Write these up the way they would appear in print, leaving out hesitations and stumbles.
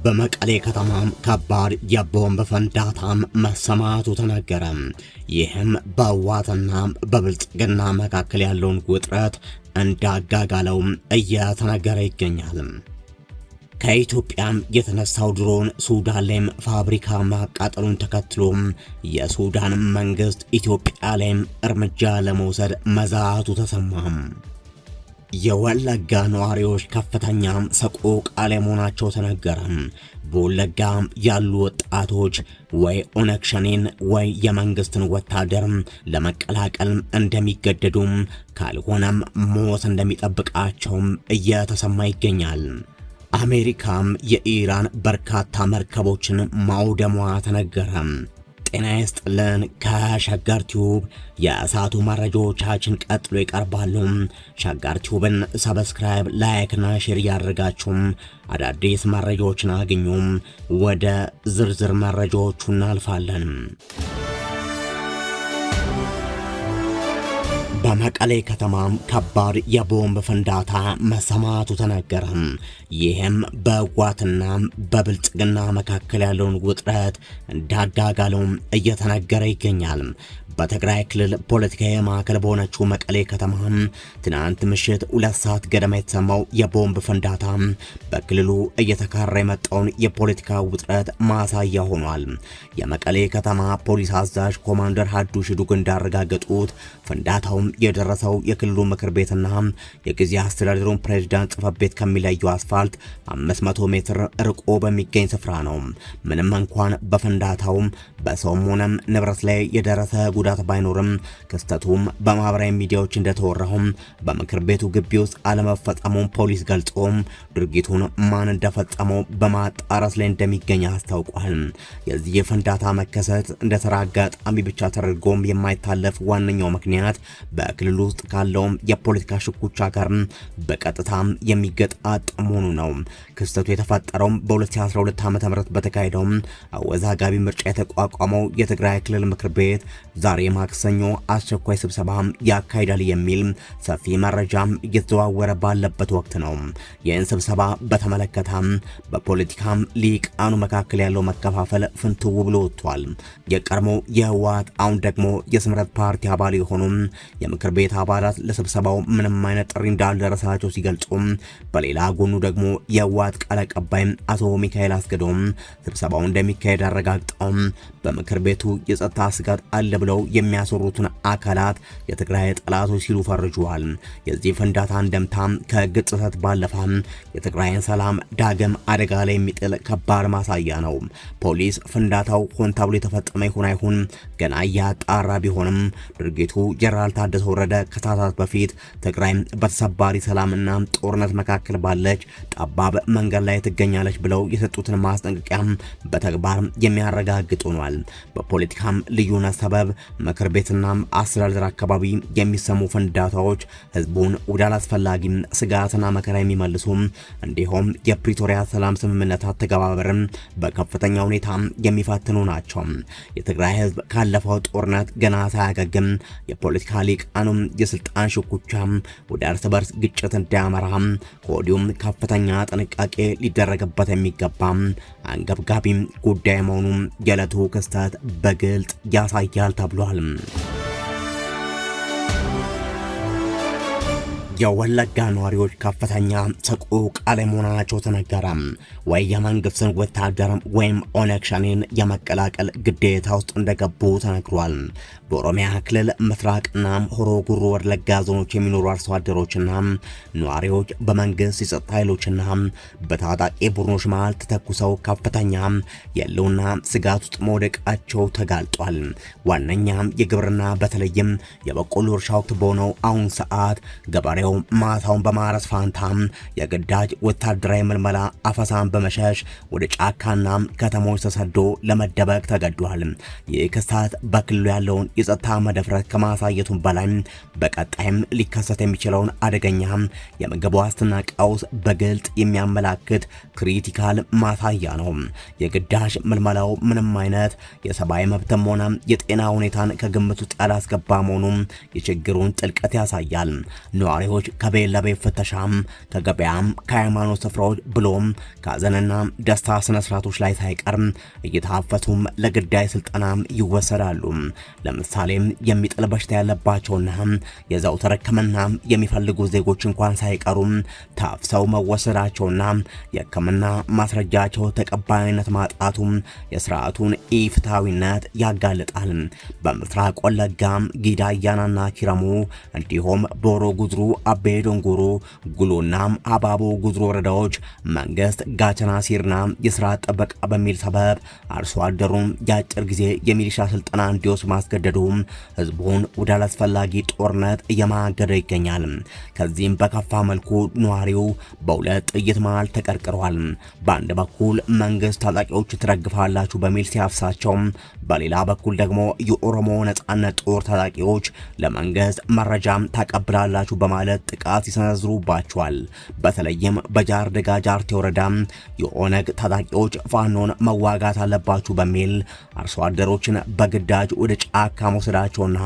በመቀሌ ከተማም ከባድ የቦምብ ፍንዳታም መሰማቱ ተነገረ። ይህም በህወሓትና በብልጽግና መካከል ያለውን ውጥረት እንዳጋጋለው እየተነገረ ይገኛል። ከኢትዮጵያም የተነሳው ድሮን ሱዳን ላይም ፋብሪካ ማቃጠሉን ተከትሎም የሱዳን መንግስት ኢትዮጵያ ላይም እርምጃ ለመውሰድ መዛቱ ተሰማም። የወለጋ ነዋሪዎች ከፍተኛ ሰቆቃ ላይ መሆናቸው ተነገረ። በወለጋ ያሉ ወጣቶች ወይ ኦነግ ሸኔን ወይ የመንግስትን ወታደር ለመቀላቀል እንደሚገደዱም ካልሆነም ሞት እንደሚጠብቃቸውም እየተሰማ ይገኛል። አሜሪካም የኢራን በርካታ መርከቦችን ማውደሟ ተነገረ። ጤና ይስጥልን። ከሸገር ቲዩብ የእሳቱ መረጃዎቻችን ቀጥሎ ይቀርባሉ። ሸገር ቲዩብን ሰብስክራይብ፣ ላይክ እና ሼር ያደርጋችሁ አዳዲስ መረጃዎችን አግኙ። ወደ ዝርዝር መረጃዎቹ እናልፋለን። በመቀሌ ከተማም ከባድ የቦምብ ፍንዳታ መሰማቱ ተነገረ። ይህም በህወሓትና በብልጽግና መካከል ያለውን ውጥረት እንዳጋጋለው እየተነገረ ይገኛል። በትግራይ ክልል ፖለቲካዊ ማዕከል በሆነችው መቀሌ ከተማ ትናንት ምሽት 2 ሰዓት ገደማ የተሰማው የቦምብ ፍንዳታ በክልሉ እየተካረረ የመጣውን የፖለቲካ ውጥረት ማሳያ ሆኗል። የመቀሌ ከተማ ፖሊስ አዛዥ ኮማንደር ሀዱሽ ዱግ እንዳረጋገጡት ፍንዳታው የደረሰው የክልሉ ምክር ቤትና የጊዜ አስተዳደሩን ፕሬዝዳንት ጽሕፈት ቤት ከሚለየው አስፋልት 500 ሜትር ርቆ በሚገኝ ስፍራ ነው። ምንም እንኳን በፍንዳታው በሰውም ሆነ ንብረት ላይ የደረሰ ጉዳት ባይኖርም ክስተቱም በማህበራዊ ሚዲያዎች እንደተወራው በምክር ቤቱ ግቢ ውስጥ አለመፈጸሙን ፖሊስ ገልጾ ድርጊቱን ማን እንደፈጸመው በማጣራት ላይ እንደሚገኝ አስታውቋል። የዚህ የፍንዳታ መከሰት እንደተራ አጋጣሚ ብቻ ተደርጎም የማይታለፍ ዋነኛው ምክንያት በክልሉ ውስጥ ካለው የፖለቲካ ሽኩቻ ጋር በቀጥታ የሚገጣጠም መሆኑ ነው። ክስተቱ የተፈጠረው በ2012 ዓ.ም በተካሄደው አወዛጋቢ ምርጫ የተቋቋመው የትግራይ ክልል ምክር ቤት ዛሬ ማክሰኞ አስቸኳይ ስብሰባ ያካሂዳል የሚል ሰፊ መረጃ እየተዘዋወረ ባለበት ወቅት ነው። ይህን ስብሰባ በተመለከተ በፖለቲካ ሊቃኑ መካከል ያለው መከፋፈል ፍንትው ብሎ ወጥቷል። የቀድሞ የህወሓት አሁን ደግሞ የስምረት ፓርቲ አባል የሆኑ የምክር ቤት አባላት ለስብሰባው ምንም አይነት ጥሪ እንዳልደረሳቸው ሲገልጹ፣ በሌላ ጎኑ ደግሞ የህወሓት ቃል አቀባይ አቶ ሚካኤል አስገዶም ስብሰባው እንደሚካሄድ አረጋግጠው በምክር ቤቱ የጸጥታ ስጋት አለ ብለው የሚያሰሩትን አካላት የትግራይ ጠላቶች ሲሉ ፈርጀዋል። የዚህ ፍንዳታ እንደምታ ከግጭት ባለፈ የትግራይን ሰላም ዳግም አደጋ ላይ የሚጥል ከባድ ማሳያ ነው። ፖሊስ ፍንዳታው ሆን ተብሎ የተፈጸመ ይሁን አይሁን ገና እያጣራ ቢሆንም ድርጊቱ ጀነራል ታደሰ ወረደ ከሰዓታት በፊት ትግራይ በተሰባሪ ሰላምና ጦርነት መካከል ባለች ጠባብ መንገድ ላይ ትገኛለች ብለው የሰጡትን ማስጠንቀቂያ በተግባር የሚያረጋግጡ ሆኗል። በፖለቲካም ልዩነት ሰበብ ምክር ቤትና አስተዳደር አካባቢ የሚሰሙ ፍንዳታዎች ህዝቡን ወደ አላስፈላጊ ስጋትና መከራ የሚመልሱ እንዲሁም የፕሪቶሪያ ሰላም ስምምነት አተገባበርን በከፍተኛ ሁኔታ የሚፈትኑ ናቸው። የትግራይ ህዝብ ካለፈው ጦርነት ገና ሳያገግም የፖለቲካ ሊቃኑም የስልጣን ሽኩቻ ወደ እርስ በርስ ግጭት እንዳያመራ ከወዲሁም ከፍተኛ ጥንቃቄ ሊደረግበት የሚገባ አንገብጋቢ ጉዳይ መሆኑ የዕለቱ ክስተት በግልጽ ያሳያል ተብሏል። የወለጋ ነዋሪዎች ከፍተኛ ሰቆቃ ላይ መሆናቸው ተነገረ። ወይ የመንግስትን ወታደር ወይም ኦነግ ሸኔን የመቀላቀል ግዴታ ውስጥ እንደገቡ ተነግሯል። በኦሮሚያ ክልል ምስራቅና ሆሮ ጉሩ ወለጋ ዞኖች የሚኖሩ አርሶ አደሮችና ነዋሪዎች በመንግስት የጸጥታ ኃይሎችና በታጣቂ ቡድኖች መሃል ተተኩሰው ከፍተኛ የህልውና ስጋት ውስጥ መውደቃቸው ተጋልጧል። ዋነኛ የግብርና በተለይም የበቆሎ እርሻ ወቅት በሆነው አሁን ሰዓት ገበሬው ማታውን በማረስ ፋንታ የግዳጅ ወታደራዊ ምልመላ አፈሳን በመሸሽ ወደ ጫካና ከተሞች ተሰዶ ለመደበቅ ተገዷል። ይህ ክስተት በክልሉ ያለውን የጸጥታ መደፍረት ከማሳየቱም በላይ በቀጣይም ሊከሰት የሚችለውን አደገኛ የምግብ ዋስትና ቀውስ በግልጽ የሚያመላክት ክሪቲካል ማሳያ ነው። የግዳጅ ምልመላው ምንም አይነት የሰብአዊ መብትም ሆነ የጤና ሁኔታን ከግምት ውስጥ ያላስገባ መሆኑ የችግሩን ጥልቀት ያሳያል። ነዋሪዎች ዜጎች ከቤት ለቤት ፍተሻም፣ ከገበያም፣ ከሃይማኖት ስፍራዎች ብሎም ከሀዘንና ደስታ ስነ ስርዓቶች ላይ ሳይቀርም እየታፈሱም ለግዳይ ስልጠናም ይወሰዳሉ። ለምሳሌም የሚጥል በሽታ ያለባቸውና የዘውትር ሕክምና የሚፈልጉ ዜጎች እንኳን ሳይቀሩም ታፍሰው መወሰዳቸውና የሕክምና ማስረጃቸው ተቀባይነት ማጣቱም የስርዓቱን ኢፍትሐዊነት ያጋልጣል። በምስራቅ ወለጋ ጊዳ አያናና ኪረሙ እንዲሁም ቦሮ ጉድሩ፣ አቤ ዶንጎሮ፣ ጉሎና አባቦ ጉድሩ ወረዳዎች መንግስት ጋቸና ሲርና የስራ ጥበቃ በሚል ሰበብ አርሶ አደሩን የአጭር ጊዜ የሚሊሻ ስልጠና እንዲወስድ ማስገደዱ ህዝቡን ወደ አላስፈላጊ ጦርነት እየማገደ ይገኛል። ከዚህም በከፋ መልኩ ነዋሪው በሁለት ጥይት መሃል ተቀርቅሯል። በአንድ በኩል መንግስት ታጣቂዎች ትደግፋላችሁ በሚል ሲያፍሳቸው፣ በሌላ በኩል ደግሞ የኦሮሞ ነጻነት ጦር ታጣቂዎች ለመንግስት መረጃም ታቀብላላችሁ በማለት ጥቃት ይሰነዝሩባቸዋል። በተለይም በጃር ደጋ ጃርቴ ወረዳ የኦነግ ታጣቂዎች ፋኖን መዋጋት አለባችሁ በሚል አርሶ አደሮችን በግዳጅ ወደ ጫካ መውሰዳቸውና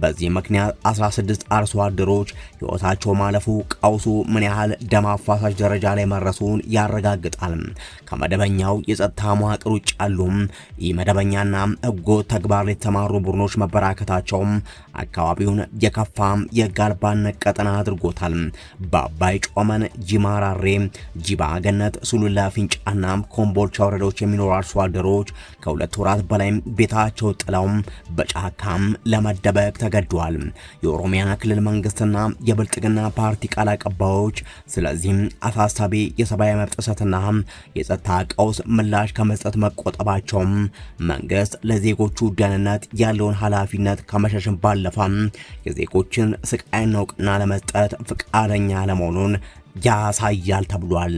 በዚህ ምክንያት 16 አርሶ አደሮች ህይወታቸው ማለፉ ቀውሱ ምን ያህል ደም አፋሳሽ ደረጃ ላይ መረሱን ያረጋግጣል። ከመደበኛው የጸጥታ መዋቅር ውጭ ያሉ ኢመደበኛና ህገወጥ ተግባር ላይ የተሰማሩ ቡድኖች መበራከታቸው አካባቢውን የከፋ የጋልባነት ቀጠና አድርጎታል። በአባይ ጮመን፣ ጂማራሬ፣ ጂባ ገነት፣ ሱሉላ ፊንጫና ኮምቦልቻ ወረዳዎች የሚኖሩ አርሶ አደሮች ከሁለት ወራት በላይ ቤታቸው ጥለው በጫካም ለመደበቅ ተገደዋል። የኦሮሚያ ክልል መንግስትና የብልጽግና ፓርቲ ቃል አቀባዮች ስለዚህም አሳሳቢ የሰብአዊ መብት ጥሰትና የጸጥታ ቀውስ ምላሽ ከመስጠት መቆጠባቸው መንግስት ለዜጎቹ ደህንነት ያለውን ኃላፊነት ከመሸሽም ባለፈ የዜጎችን ስቃይና እውቅና ለመስጠት ፈቃደኛ ለመሆኑን ያሳያል ተብሏል።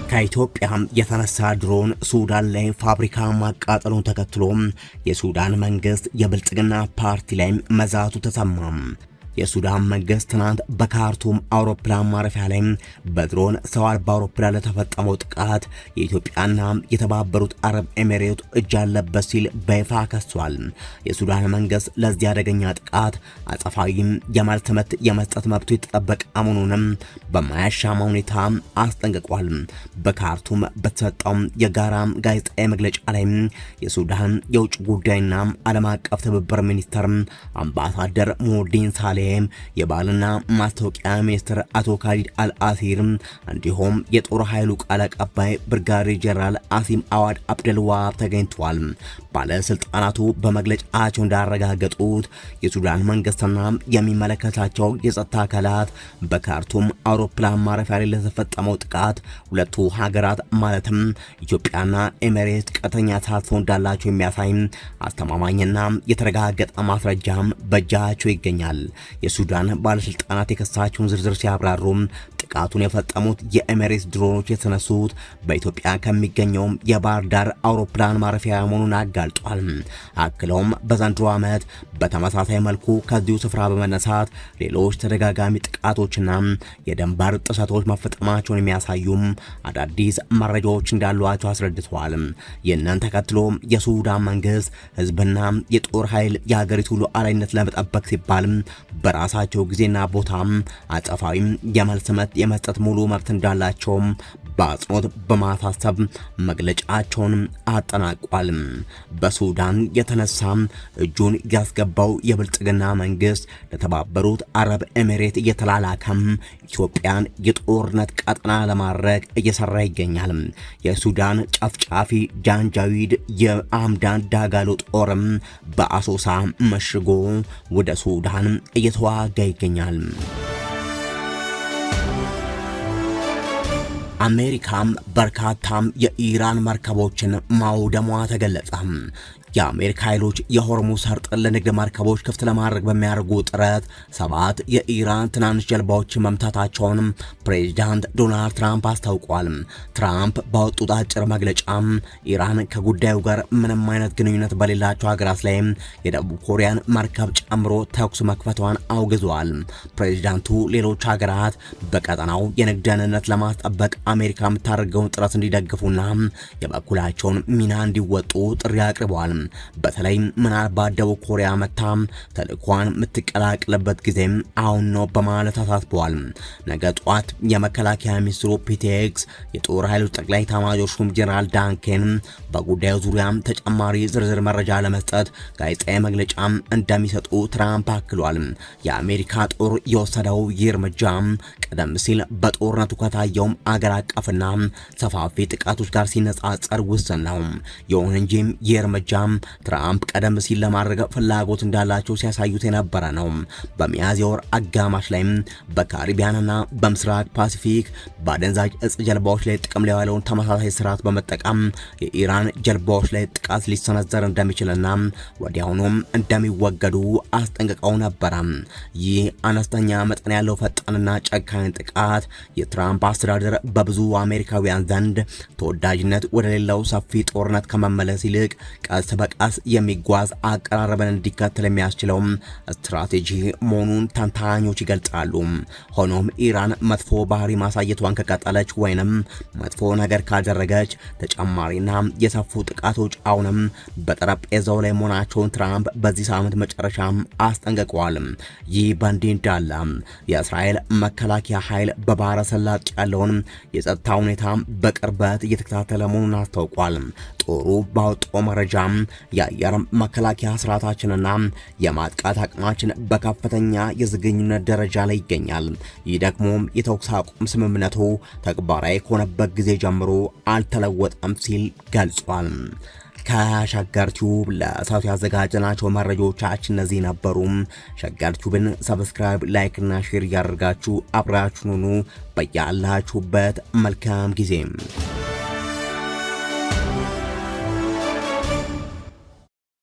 ከኢትዮጵያ የተነሳ ድሮን ሱዳን ላይ ፋብሪካ ማቃጠሉን ተከትሎ የሱዳን መንግስት የብልጽግና ፓርቲ ላይ መዛቱ ተሰማ። የሱዳን መንግስት ትናንት በካርቱም አውሮፕላን ማረፊያ ላይ በድሮን ሰው አልባ አውሮፕላን ለተፈጸመው ጥቃት የኢትዮጵያና የተባበሩት አረብ ኤሚሬት እጅ አለበት ሲል በይፋ ከሷል። የሱዳን መንግስት ለዚህ አደገኛ ጥቃት አጸፋዊም የመልስ ምት የመስጠት መብቱ የተጠበቀ መሆኑንም በማያሻማ ሁኔታ አስጠንቅቋል። በካርቱም በተሰጠው የጋራ ጋዜጣዊ መግለጫ ላይ የሱዳን የውጭ ጉዳይና ዓለም አቀፍ ትብብር ሚኒስተር አምባሳደር ሙዲን ሳሌ የባህልና ማስታወቂያ ሚኒስትር አቶ ካሊድ አልአሲር እንዲሁም የጦር ኃይሉ ቃል አቀባይ ብርጋዴር ጀነራል አሲም አዋድ አብደልዋሃብ ተገኝተዋል። ባለስልጣናቱ በመግለጫቸው እንዳረጋገጡት የሱዳን መንግስትና የሚመለከታቸው የጸጥታ አካላት በካርቱም አውሮፕላን ማረፊያ ላይ ለተፈጸመው ጥቃት ሁለቱ ሀገራት ማለትም ኢትዮጵያና ኤሚሬት ቀጥተኛ ተሳትፎ እንዳላቸው የሚያሳይ አስተማማኝና የተረጋገጠ ማስረጃም በእጃቸው ይገኛል። የሱዳን ባለስልጣናት የክሳቸውን ዝርዝር ሲያብራሩ ጥቃቱን የፈጸሙት የኤሚሬትስ ድሮኖች የተነሱት በኢትዮጵያ ከሚገኘው የባህር ዳር አውሮፕላን ማረፊያ መሆኑን አጋልጧል። አክለውም በዘንድሮ ዓመት በተመሳሳይ መልኩ ከዚሁ ስፍራ በመነሳት ሌሎች ተደጋጋሚ ጥቃቶችና የድንበር ጥሰቶች መፈጸማቸውን የሚያሳዩ አዳዲስ መረጃዎች እንዳሏቸው አስረድተዋል። ይህንን ተከትሎ የሱዳን መንግስት ህዝብና የጦር ኃይል የሀገሪቱ ሉዓላዊነት ለመጠበቅ ሲባል በራሳቸው ጊዜና ቦታ አጸፋዊ የመልስ ምት የመስጠት ሙሉ መብት እንዳላቸው በአጽንኦት በማሳሰብ መግለጫቸውን አጠናቋል። በሱዳን የተነሳ እጁን ያስገባው የብልጽግና መንግስት ለተባበሩት አረብ ኤሚሬት እየተላላከም ኢትዮጵያን የጦርነት ቀጠና ለማድረግ እየሰራ ይገኛል። የሱዳን ጨፍጫፊ ጃንጃዊድ የአምዳን ዳጋሎ ጦርም በአሶሳ መሽጎ ወደ ሱዳን እየተዋጋ ይገኛል። አሜሪካም በርካታም የኢራን መርከቦችን ማውደሟ ተገለጸ። የአሜሪካ ኃይሎች የሆርሙዝ ሰርጥን ለንግድ መርከቦች ክፍት ለማድረግ በሚያደርጉ ጥረት 7 የኢራን ትናንሽ ጀልባዎችን መምታታቸውን ፕሬዚዳንት ዶናልድ ትራምፕ አስታውቋል። ትራምፕ ባወጡት አጭር መግለጫም ኢራን ከጉዳዩ ጋር ምንም አይነት ግንኙነት በሌላቸው ሀገራት ላይ የደቡብ ኮሪያን መርከብ ጨምሮ ተኩስ መክፈቷን አውግዘዋል። ፕሬዚዳንቱ ሌሎች ሀገራት በቀጠናው የንግድ ደህንነት ለማስጠበቅ አሜሪካ የምታደርገውን ጥረት እንዲደግፉና የበኩላቸውን ሚና እንዲወጡ ጥሪ አቅርበዋል። በተለይ ምናልባት ደቡብ ኮሪያ መታም ተልኳን የምትቀላቅልበት ጊዜም አሁን ነው በማለት አሳስበዋል። ነገ ጧት የመከላከያ ሚኒስትሩ ፒቴክስ የጦር ኃይሎች ጠቅላይ ኤታማዦር ሹም ጀነራል ዳንኬን በጉዳዩ ዙሪያ ተጨማሪ ዝርዝር መረጃ ለመስጠት ጋዜጣዊ መግለጫ እንደሚሰጡ ትራምፕ አክሏል። የአሜሪካ ጦር የወሰደው ይህ እርምጃ ቀደም ሲል በጦርነቱ ከታየው አገር አቀፍና ሰፋፊ ጥቃቶች ጋር ሲነጻጸር ውስን ነው። ይሁን እንጂ ይህ እርምጃ ትራምፕ ቀደም ሲል ለማድረግ ፍላጎት እንዳላቸው ሲያሳዩት የነበረ ነው። በሚያዝያ ወር አጋማሽ ላይ በካሪቢያንና በምስራቅ ፓሲፊክ በአደንዛዥ እጽ ጀልባዎች ላይ ጥቅም ላይ ያለውን ተመሳሳይ ስርዓት በመጠቀም የኢራን ጀልባዎች ላይ ጥቃት ሊሰነዘር እንደሚችልና ወዲያውኑም እንደሚወገዱ አስጠንቅቀው ነበረ። ይህ አነስተኛ መጠን ያለው ፈጣንና ጨካኝ ጥቃት የትራምፕ አስተዳደር በብዙ አሜሪካውያን ዘንድ ተወዳጅነት ወደ ሌላው ሰፊ ጦርነት ከመመለስ ይልቅ ቀስ በቀስ የሚጓዝ አቀራረብን እንዲከተል የሚያስችለው ስትራቴጂ መሆኑን ተንታኞች ይገልጻሉ። ሆኖም ኢራን መጥፎ ባህሪ ማሳየቷን ከቀጠለች ወይንም መጥፎ ነገር ካደረገች ተጨማሪና የሰፉ ጥቃቶች አሁንም በጠረጴዛው ላይ መሆናቸውን ትራምፕ በዚህ ሳምንት መጨረሻም አስጠንቅቀዋል። ይህ በእንዲህ እንዳለ የእስራኤል መከላከያ ኃይል በባህረ ሰላጤ ያለውን የጸጥታ ሁኔታ በቅርበት እየተከታተለ መሆኑን አስታውቋል። ጦሩ ባወጣው መረጃ የአየር መከላከያ ስርዓታችንና የማጥቃት አቅማችን በከፍተኛ የዝግጁነት ደረጃ ላይ ይገኛል። ይህ ደግሞ የተኩስ አቁም ስምምነቱ ተግባራዊ ከሆነበት ጊዜ ጀምሮ አልተለወጠም ሲል ገልጿል። ከሸገር ቲዩብ ለሰዓቱ ያዘጋጀናቸው መረጃዎቻችን እነዚህ ነበሩ። ሸገር ቲዩብን ሰብስክራይብ፣ ላይክ እና ሼር እያደረጋችሁ አብራችሁን ሁኑ። በያላችሁበት መልካም ጊዜ